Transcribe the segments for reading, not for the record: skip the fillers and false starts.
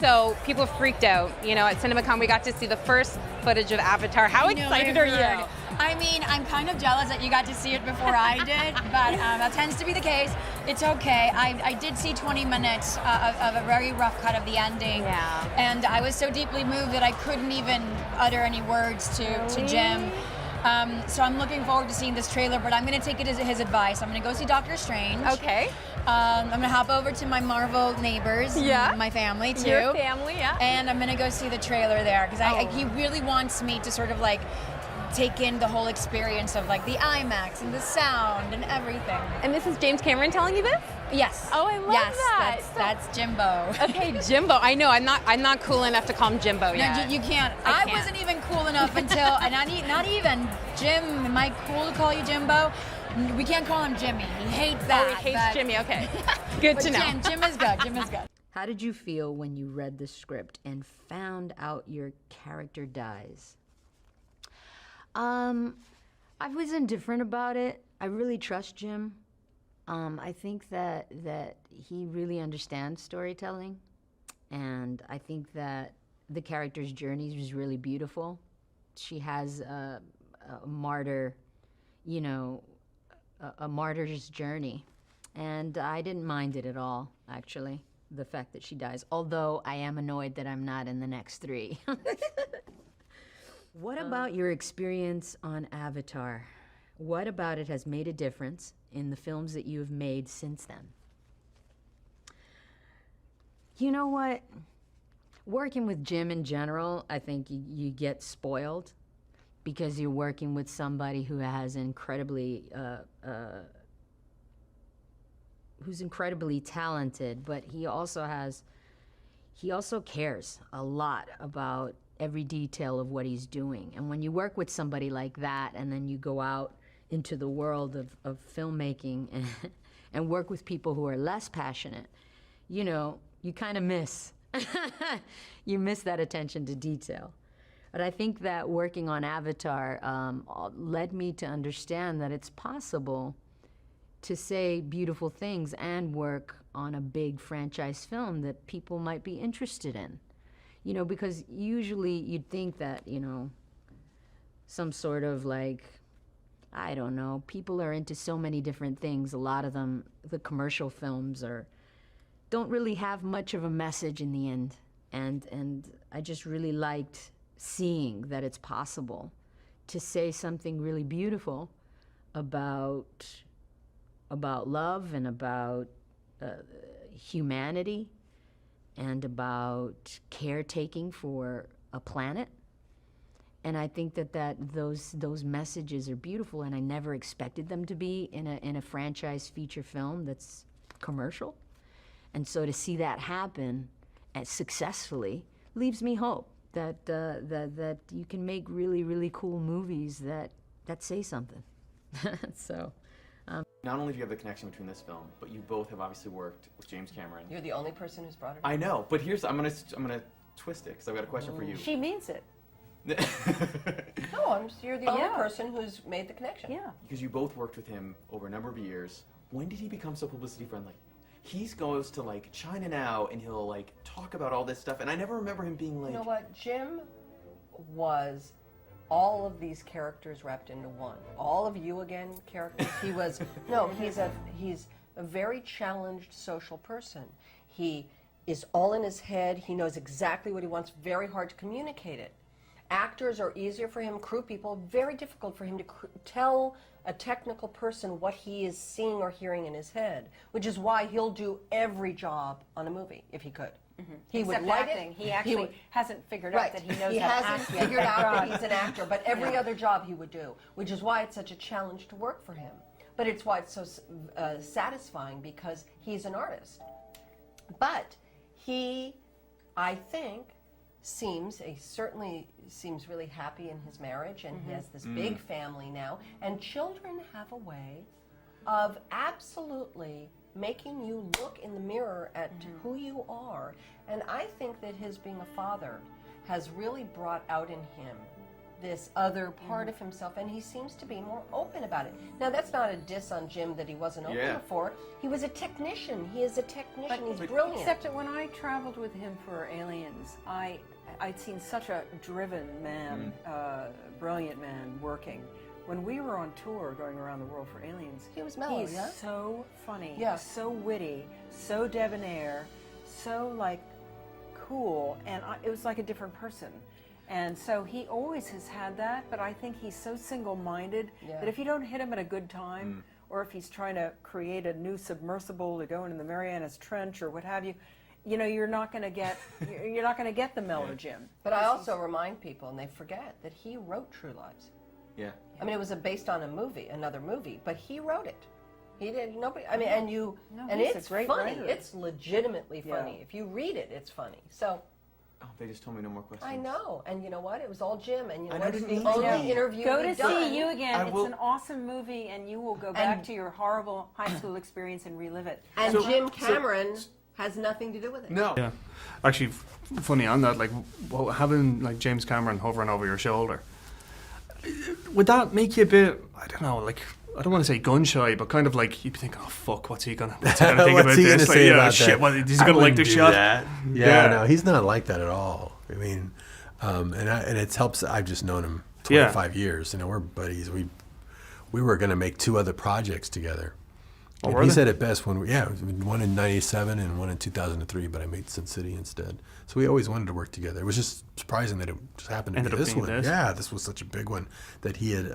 So people freaked out. You know, at CinemaCon we got to see the first footage of Avatar. How excited are you? I mean, I'm kind of jealous that you got to see it before I did, but that tends to be the case. It's okay. I did see 20 minutes of a very rough cut of the ending, and I was so deeply moved that I couldn't even utter any words to Jim. So I'm looking forward to seeing this trailer, but I'm going to take it as his advice. I'm going to go see Doctor Strange. Okay. I'm going to hop over to my Marvel neighbors, my family too. Your family, yeah. And I'm going to go see the trailer there, because he really wants me to sort of like take in the whole experience of like the IMAX and the sound and everything. And this is James Cameron telling you this? Yes. Oh, I love that. That's Jimbo. Okay, Jimbo. I know. I'm not cool enough to call him Jimbo yet. No, you can't. I wasn't even cool enough until, and not even Jim. Am I cool to call you Jimbo? We can't call him Jimmy. He hates that. Oh, he hates Jimmy. Okay. Good to know. Jim is good. Jim is good. How did you feel when you read the script and found out your character dies? I was indifferent about it. I really trust Jim. I think that he really understands storytelling, and I think that the character's journey was really beautiful. She has a martyr, you know, a martyr's journey, and I didn't mind it at all, actually, the fact that she dies, although I am annoyed that I'm not in the next 3. What about your experience on Avatar? What about it has made a difference in the films that you have made since then? You know what? Working with Jim in general, I think you get spoiled because you're working with somebody who has who's incredibly talented, but he also cares a lot about every detail of what he's doing. And when you work with somebody like that, and then you go out into the world of filmmaking and work with people who are less passionate, you know, you kind of miss. You miss that attention to detail. But I think that working on Avatar led me to understand that it's possible to say beautiful things and work on a big franchise film that people might be interested in. You know, because usually you'd think that, you know, some sort of like, I don't know, people are into so many different things. A lot of them, the commercial films don't really have much of a message in the end. And I just really liked seeing that it's possible to say something really beautiful about love and about humanity and about caretaking for a planet. And I think that those messages are beautiful, and I never expected them to be in a franchise feature film that's commercial. And so to see that happen successfully leaves me hope that that you can make really, really cool movies that say something. So. Not only do you have the connection between this film, but you both have obviously worked with James Cameron. You're the only person who's brought it up. I know, but I'm gonna twist it because I've got a question for you. She means it. No, you're the only person who's made the connection. Yeah. Because you both worked with him over a number of years. When did he become so publicity friendly? He goes to like China now, and he'll like talk about all this stuff, and I never remember him being like. You know what? Jim was all of these characters wrapped into one. All of you again characters. He was he's a very challenged social person. He is all in his head. He knows exactly what he wants. Very hard to communicate it. Actors are easier for him. Crew people, very difficult for him to tell a technical person what he is seeing or hearing in his head, which is why he'll do every job on a movie if he could. Mm-hmm. He would like acting. He actually hasn't figured out that he knows he how to act. hasn't figured out that he's an actor, but every other job he would do, which is why it's such a challenge to work for him. But it's why it's so satisfying, because he's an artist. But he, I think, certainly seems really happy in his marriage, and he has this big family now, and children have a way of absolutely making you look in the mirror at who you are. And I think that his being a father has really brought out in him this other part of himself, and he seems to be more open about it. Now, that's not a diss on Jim that he wasn't open before. He was a technician. He is a technician. He's brilliant. Except that when I traveled with him for Aliens, I'd seen such a driven man, brilliant man working. When we were on tour going around the world for Aliens, he was mellow, he's so funny, so witty, so debonair, so like cool, and it was like a different person. And so he always has had that, but I think he's so single-minded that if you don't hit him at a good time, or if he's trying to create a new submersible to go into the Marianas Trench or what have you, you know, you're not going to get the mellow Jim. But I also remind people, and they forget, that he wrote True Lies. Yeah. I mean, it was based on another movie, but he wrote it. He did. Nobody. I mean, and it's funny. Writer. It's legitimately funny. If you read it, it's funny. So. Oh, they just told me no more questions. I know, and you know what? It was all Jim, and you know what? It's the only interview Go to we've done. See You Again. It's an awesome movie, and you will go back to your horrible high school experience and relive it. And Jim Cameron has nothing to do with it. No. Yeah. Actually, funny on that, like having like James Cameron hovering over your shoulder, would that make you a bit, I don't know, like, I don't want to say gun shy, but kind of like you'd be thinking, oh fuck, what's he gonna think about this? Like, yeah, shit, what, he's gonna like the shot. Yeah, no, he's not like that at all. I mean, and it helps. I've just known him 25 years. You know, we're buddies. We were gonna make 2 other projects together. And he said it best when one in '97 and one in 2003, but I made Sin City instead. So we always wanted to work together. It was just surprising that it just happened to be this one. Yeah, this was such a big one that he had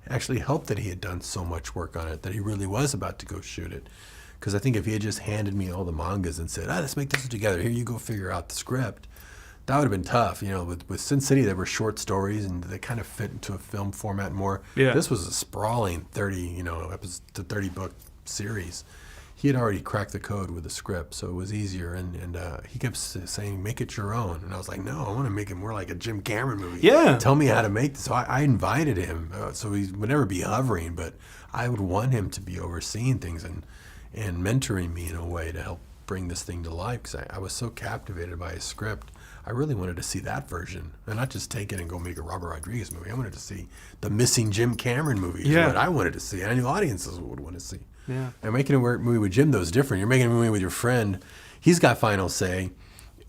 actually helped that he had done so much work on it, that he really was about to go shoot it. Because I think if he had just handed me all the mangas and said, let's make this together, here you go figure out the script, that would have been tough. You know, with Sin City, there were short stories and they kind of fit into a film format more. Yeah. This was a sprawling 30 book series. He had already cracked the code with the script, so it was easier. And he kept saying, make it your own. And I was like, no, I want to make it more like a Jim Cameron movie. Yeah. Tell me how to make this. So I invited him. So he would never be hovering, but I would want him to be overseeing things and mentoring me in a way to help bring this thing to life, because I was so captivated by his script. I really wanted to see that version and not just take it and go make a Robert Rodriguez movie. I wanted to see the missing Jim Cameron movie. Yeah. What I wanted to see, and I knew audiences would want to see. Yeah. And making a movie with Jim, though, is different. You're making a movie with your friend. He's got final say.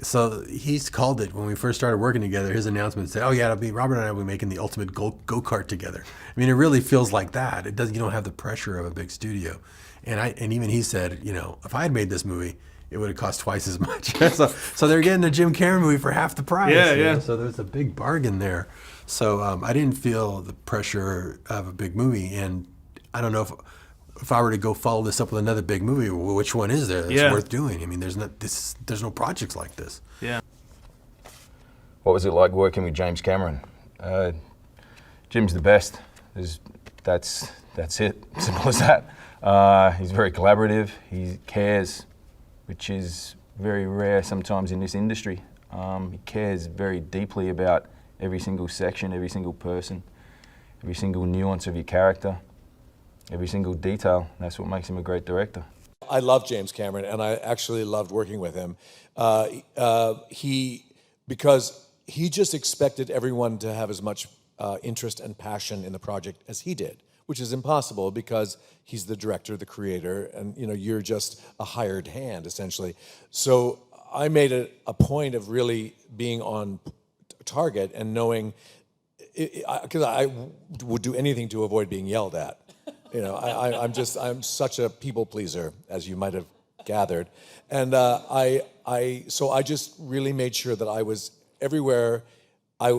So he's called it when we first started working together. His announcement said, Robert and I will be making the ultimate go-kart together. I mean, it really feels like that. You don't have the pressure of a big studio. And even he said, if I had made this movie, it would have cost twice as much. so they're getting a Jim Cameron movie for half the price. Yeah. So there's a big bargain there. So I didn't feel the pressure of a big movie. And I don't know if I were to go follow this up with another big movie, which one is there that's worth doing? I mean, there's no projects like this. Yeah. What was it like working with James Cameron? Jim's the best. That's it. Simple as that. He's very collaborative. He cares, which is very rare sometimes in this industry. He cares very deeply about every single section, every single person, every single nuance of your character, every single detail. That's what makes him a great director. I love James Cameron, and I actually loved working with him. Because he just expected everyone to have as much interest and passion in the project as he did, which is impossible because he's the director, the creator, and you're just a hired hand, essentially. So I made it a point of really being on target and knowing, because I would do anything to avoid being yelled at. I'm such a people pleaser, as you might have gathered, and I just really made sure that I was everywhere. I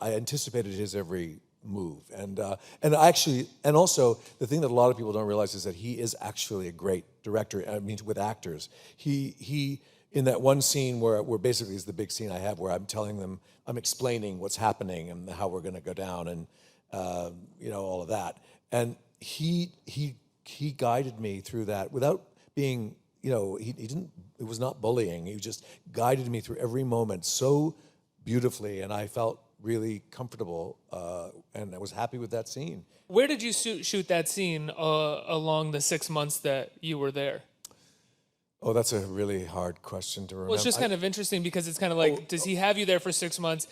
anticipated his every move, and also the thing that a lot of people don't realize is that he is actually a great director. I mean, with actors, he in that one scene where basically is the big scene I have where I'm explaining what's happening and how we're going to go down and all of that. And he guided me through that without being, he didn't, it was not bullying. He just guided me through every moment so beautifully, and I felt really comfortable, and I was happy with that scene. Where did you shoot that scene along the 6 months that you were there? Oh, that's a really hard question to remember. Well, it's just kind of interesting because it's kind of like, does he have you there for 6 months?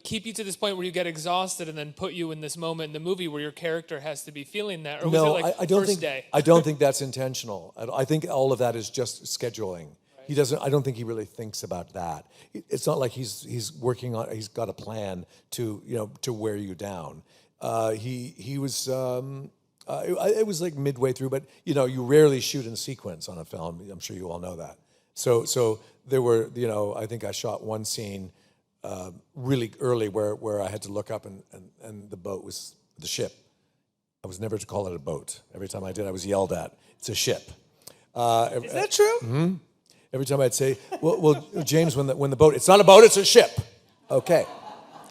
keep you to this point where you get exhausted and then put you in this moment in the movie where your character has to be feeling that? Or was No, it like I don't first think day? I don't think that's intentional. I think all of that is just scheduling. Right. He doesn't. I don't think he really thinks about that. It's not like he's working on. He's got a plan to wear you down. He was. It was like midway through, but you rarely shoot in sequence on a film. I'm sure you all know that. So there were. I think I shot one scene. Really early where I had to look up and the boat was the ship. I was never to call it a boat. Every time I did, I was yelled at. It's a ship. Is that true? Mm-hmm. Every time I'd say, well, James, when the boat, it's not a boat, it's a ship. Okay,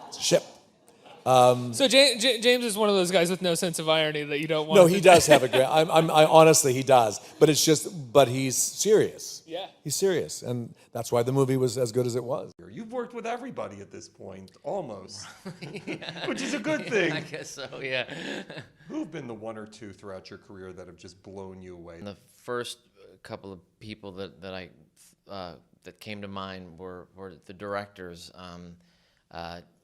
it's a ship. So James is one of those guys with no sense of irony that you don't want. No, he does have a great. I honestly, he does. But it's just, but he's serious. Yeah, he's serious, and that's why the movie was as good as it was. You've worked with everybody at this point, almost, Yeah. which is a good thing. I guess so. Yeah. Who've been the one or two throughout your career that have just blown you away? The first couple of people that came to mind were the directors.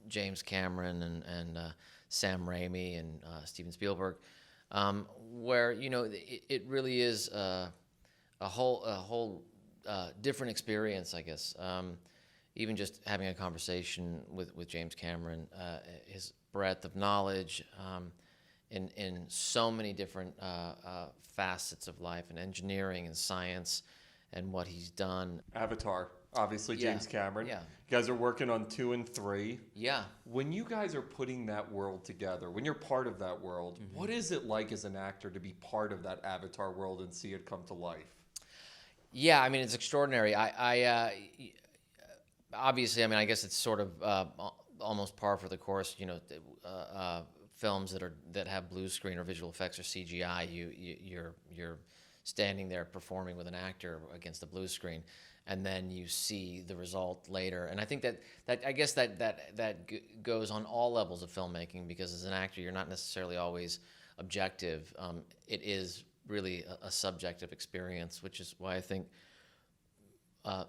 James Cameron and Sam Raimi and Steven Spielberg, where it really is a whole different experience, I guess. Even just having a conversation with James Cameron, his breadth of knowledge in so many different facets of life, and engineering and science, and what he's done. Avatar. Obviously, James Cameron. Yeah. You guys are working on 2 and 3. Yeah. When you guys are putting that world together, when you're part of that world, what is it like as an actor to be part of that Avatar world and see it come to life? Yeah, I mean, it's extraordinary. Obviously, I mean, I guess it's sort of almost par for the course. Films that have blue screen or visual effects or CGI, you're standing there performing with an actor against a blue screen, and then you see the result later. And I think that I guess that goes on all levels of filmmaking, because as an actor, you're not necessarily always objective. It is really a subjective experience, which is why I think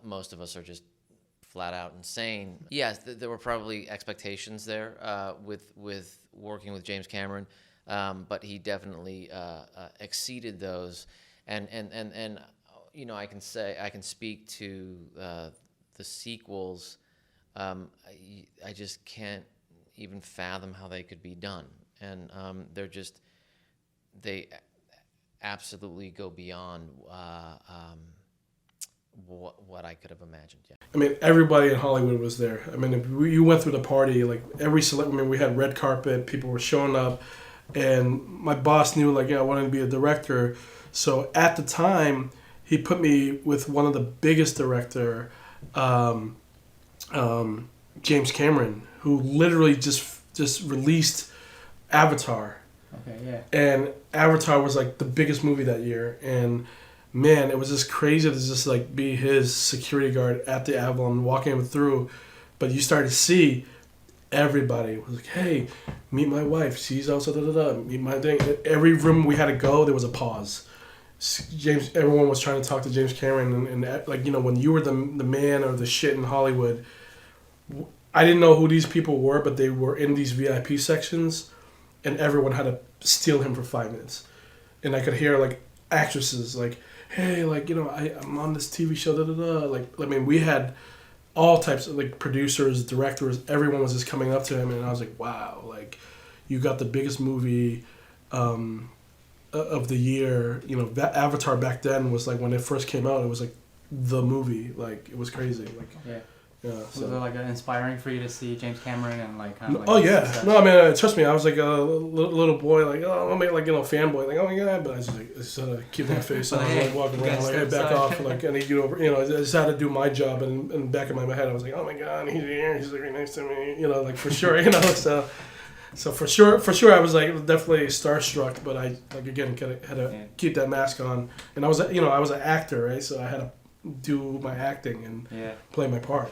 most of us are just flat out insane. Yes, there were probably expectations there with working with James Cameron, but he definitely exceeded those. And I can speak to the sequels. I just can't even fathom how they could be done, and they absolutely go beyond what I could have imagined. Yeah. I mean, everybody in Hollywood was there. I mean, if you went through the party, like every celebrity. I mean, we had red carpet. People were showing up, and my boss knew, like, I wanted to be a director. So at the time, he put me with one of the biggest director, James Cameron, who literally just released Avatar. Okay, yeah. And Avatar was like the biggest movie that year, and man, it was just crazy to just like be his security guard at the Avalon, walking him through. But you started to see everybody was like, "Hey, meet my wife. She's also meet my thing." Every room we had to go, there was a pause. Everyone was trying to talk to James Cameron, and like, when you were the man or the shit in Hollywood, I didn't know who these people were, but they were in these VIP sections, and everyone had to steal him for 5 minutes. And I could hear like actresses like, "Hey, like, I'm on this TV show, Like, I mean, we had all types of like producers, directors, everyone was just coming up to him, and I was like, wow, like, you got the biggest movie of the year. Avatar back then was like, when it first came out, it was like the movie. Like, it was crazy. Like, yeah. So. Was it like inspiring for you to see James Cameron and like kind of like? Oh yeah. Success? No, I mean, trust me, I was like a little boy, like, oh, I'm like, fanboy, like, oh my god, but I just keep that face on, like walking around, like, hey, back off, like, I need you over. I just had to do my job, and in the back of my head, I was like, oh my god, he's here, he's like right next to me, like, for sure, So for sure, I was like definitely starstruck, but I like again had to keep that mask on, and I was an actor, right? So I had to do my acting and play my part.